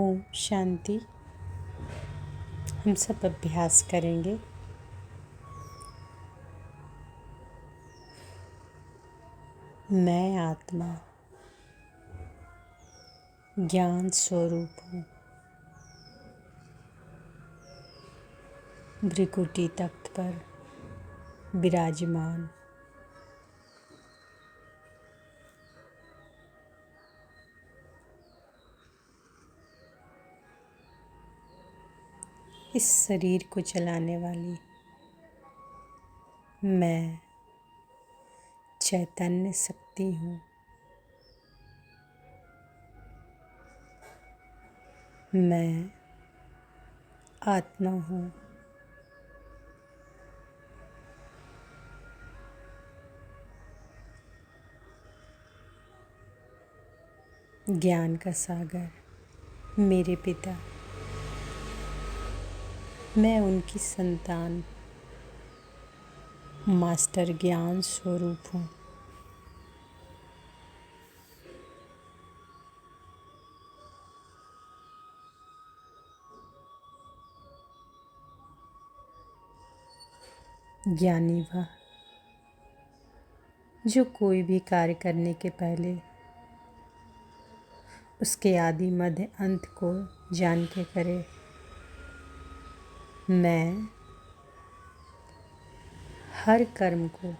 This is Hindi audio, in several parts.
ओम शांति। हम सब अभ्यास करेंगे। मैं आत्मा ज्ञान स्वरूप हूँ। भृकुटी तख्त पर विराजमान। इस शरीर को चलाने वाली मैं चैतन्य शक्ति हूँ। मैं आत्मा हूँ। ज्ञान का सागर मेरे पिता। मैं उनकी संतान मास्टर ज्ञान स्वरूप हूँ। ज्ञानी वह जो कोई भी कार्य करने के पहले उसके आदि मध्य अंत को जान के करे। मैं हर कर्म को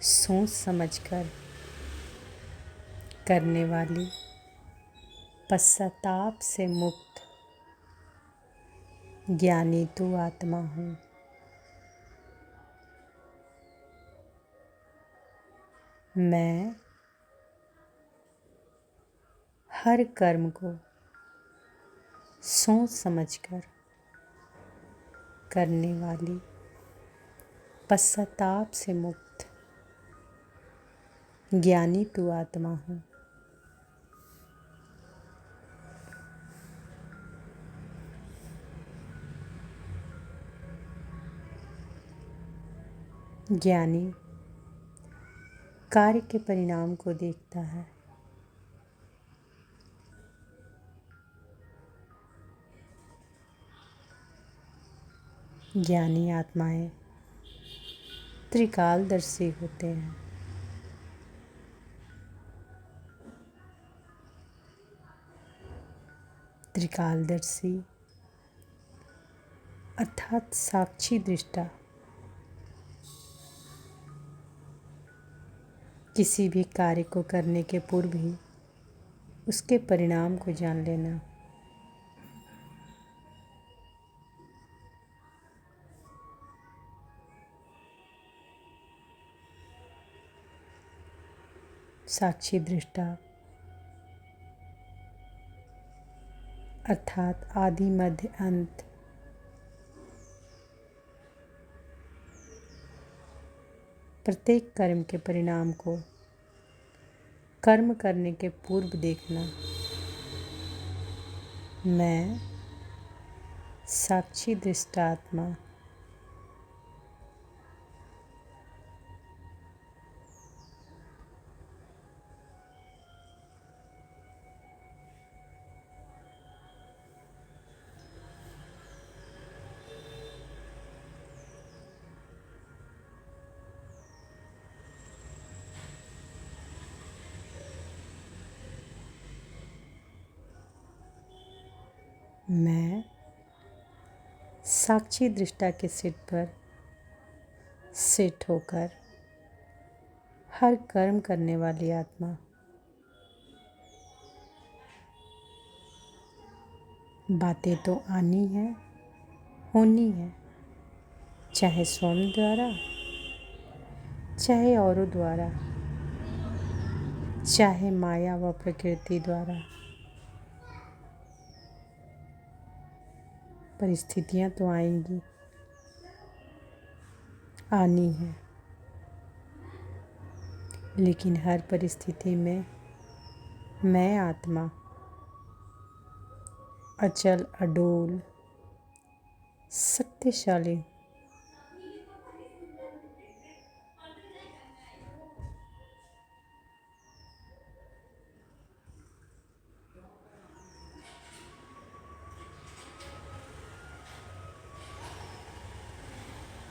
सोच समझकर करने वाली पश्चाताप से मुक्त ज्ञानी तू आत्मा हूँ। मैं हर कर्म को सोच समझकर करने वाली पश्चाताप से मुक्त ज्ञानी तू आत्मा हूँ। ज्ञानी कार्य के परिणाम को देखता है। ज्ञानी आत्माएं त्रिकालदर्शी होते हैं। त्रिकालदर्शी अर्थात साक्षी दृष्टा। किसी भी कार्य को करने के पूर्व ही उसके परिणाम को जान लेना। साक्षी दृष्टा अर्थात आदि मध्य अंत प्रत्येक कर्म के परिणाम को कर्म करने के पूर्व देखना। मैं साक्षी दृष्टात्मा मैं साक्षी दृष्टा के सीट पर सेट होकर हर कर्म करने वाली आत्मा। बातें तो आनी है, होनी है, चाहे स्वयं द्वारा, चाहे औरों द्वारा, चाहे माया व प्रकृति द्वारा। परिस्थितियां तो आएंगी, आनी है, लेकिन हर परिस्थिति में मैं आत्मा अचल अडोल शक्तिशाली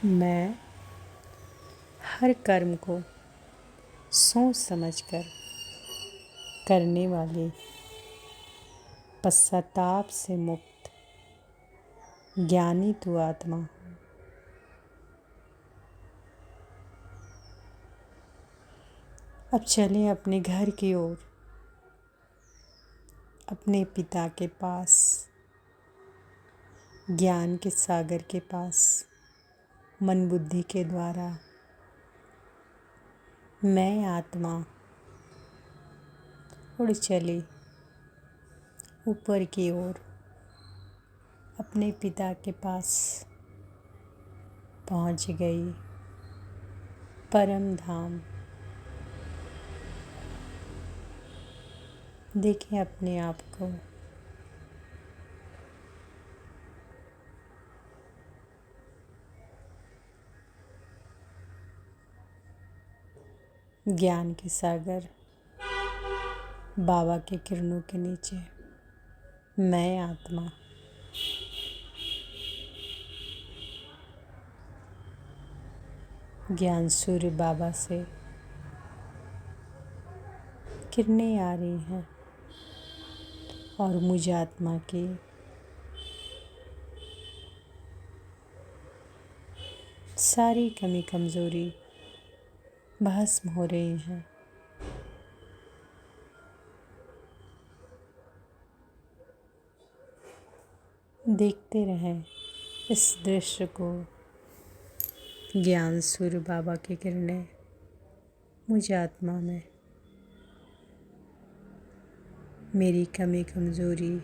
मैं हर कर्म को सोच समझकर करने वाली पश्चाताप से मुक्त ज्ञानी तू आत्मा हूँ। अब चलें अपने घर की ओर, अपने पिता के पास, ज्ञान के सागर के पास। मन बुद्धि के द्वारा मैं आत्मा उड़ चली ऊपर की ओर, अपने पिता के पास पहुंच गई, परम धाम। देखें अपने आप को, ज्ञान के सागर, बाबा के किरणों के नीचे मैं आत्मा। ज्ञान सूर्य बाबा से किरणें आ रही हैं और मुझ आत्मा की सारी कमी कमज़ोरी भस्म हो रही हैं। देखते रहें इस दृश्य को। ज्ञान सूर्य बाबा की किरणें मुझ आत्मा में, मेरी कमी कमज़ोरी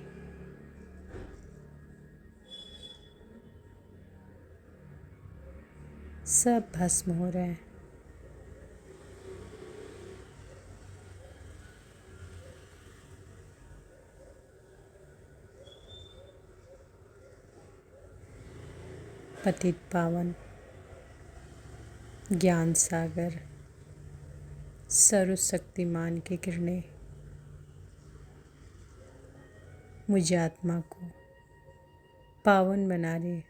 सब भस्म हो रहे हैं। पतित पावन ज्ञान सागर सर्वशक्तिमान की किरणें मुझ आत्मा को पावन बना रही।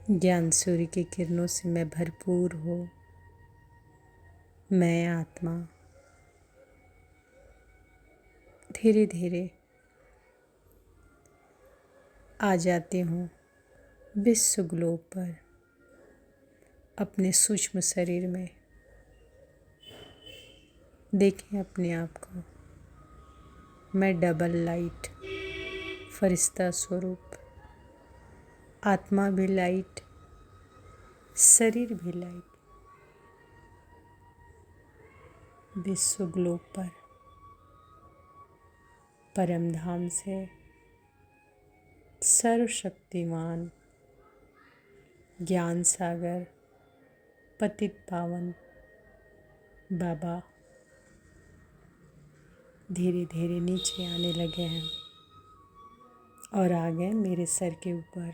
ज्ञान सूर्य की किरणों से मैं भरपूर हूँ। मैं आत्मा धीरे धीरे आ जाती हूँ विश्व ग्लोब पर, अपने सूक्ष्म शरीर में। देखें अपने आप को, मैं डबल लाइट फरिश्ता स्वरूप, आत्मा भी लाइट, शरीर भी लाइट, विश्व ग्लोब पर परम धाम से सर्वशक्तिमान ज्ञान सागर पतित पावन बाबा धीरे धीरे नीचे आने लगे हैं और आ गए मेरे सर के ऊपर।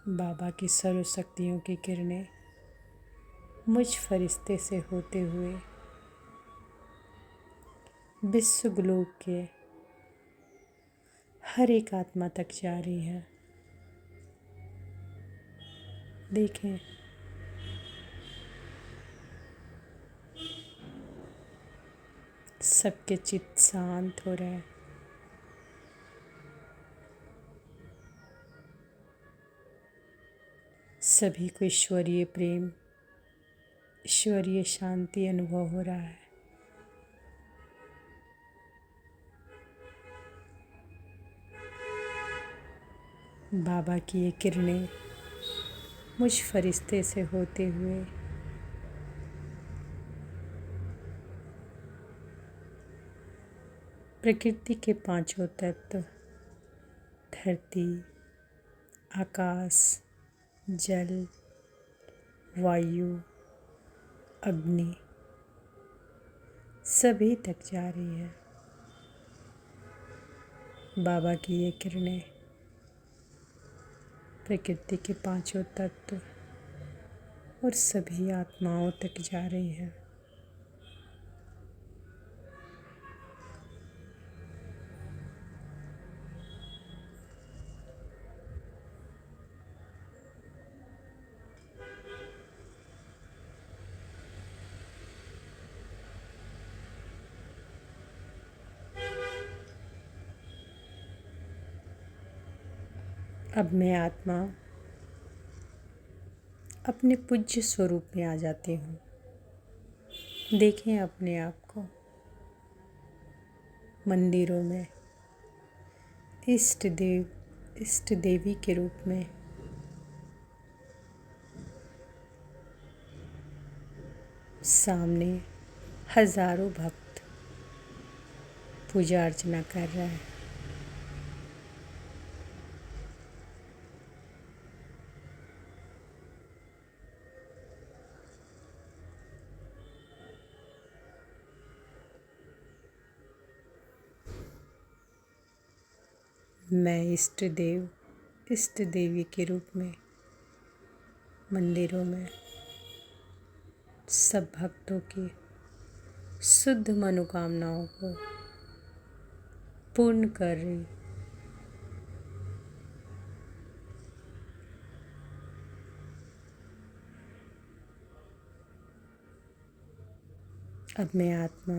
बाबा की सर्वशक्तियों की किरणें मुझ फरिश्ते से होते हुए विश्व ग्लोब के हर एक आत्मा तक जा रही है। देखें सबके चित्त शांत हो रहे हैं। सभी को ईश्वरीय प्रेम, ईश्वरीय शांति अनुभव हो रहा है। बाबा की ये किरणें मुझ फरिश्ते से होते हुए प्रकृति के पांचों तत्व धरती, आकाश, जल, वायु, अग्नि सभी तक जा रही है। बाबा की ये किरणें प्रकृति के पांचों तत्व और सभी आत्माओं तक जा रही है। अब मैं आत्मा अपने पूज्य स्वरूप में आ जाती हूँ। देखें अपने आप को मंदिरों में इष्ट देव, इष्ट देवी के रूप में। सामने हजारों भक्त पूजा अर्चना कर रहे हैं। मैं इष्ट देव, इष्ट देवी के रूप में मंदिरों में सब भक्तों की शुद्ध मनोकामनाओं को पूर्ण कर रही। अब मैं आत्मा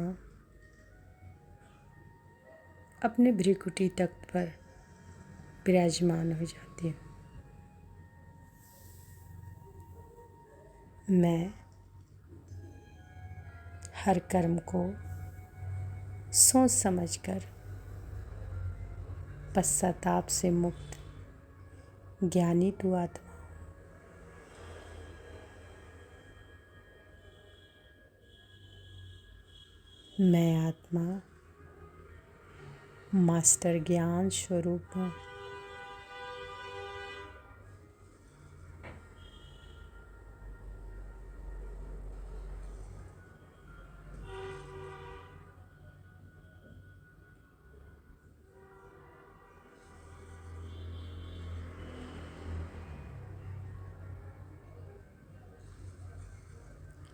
अपने भ्रिकुटी तख्त पर विराजमान हो जाती हूँ। मैं हर कर्म को सोच समझकर पश्चाताप से मुक्त ज्ञानी तू आत्मा। मैं आत्मा मास्टर ज्ञान स्वरूप हूँ।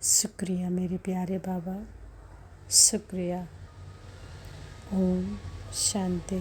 शुक्रिया मेरे प्यारे बाबा, शुक्रिया। ओम शांति।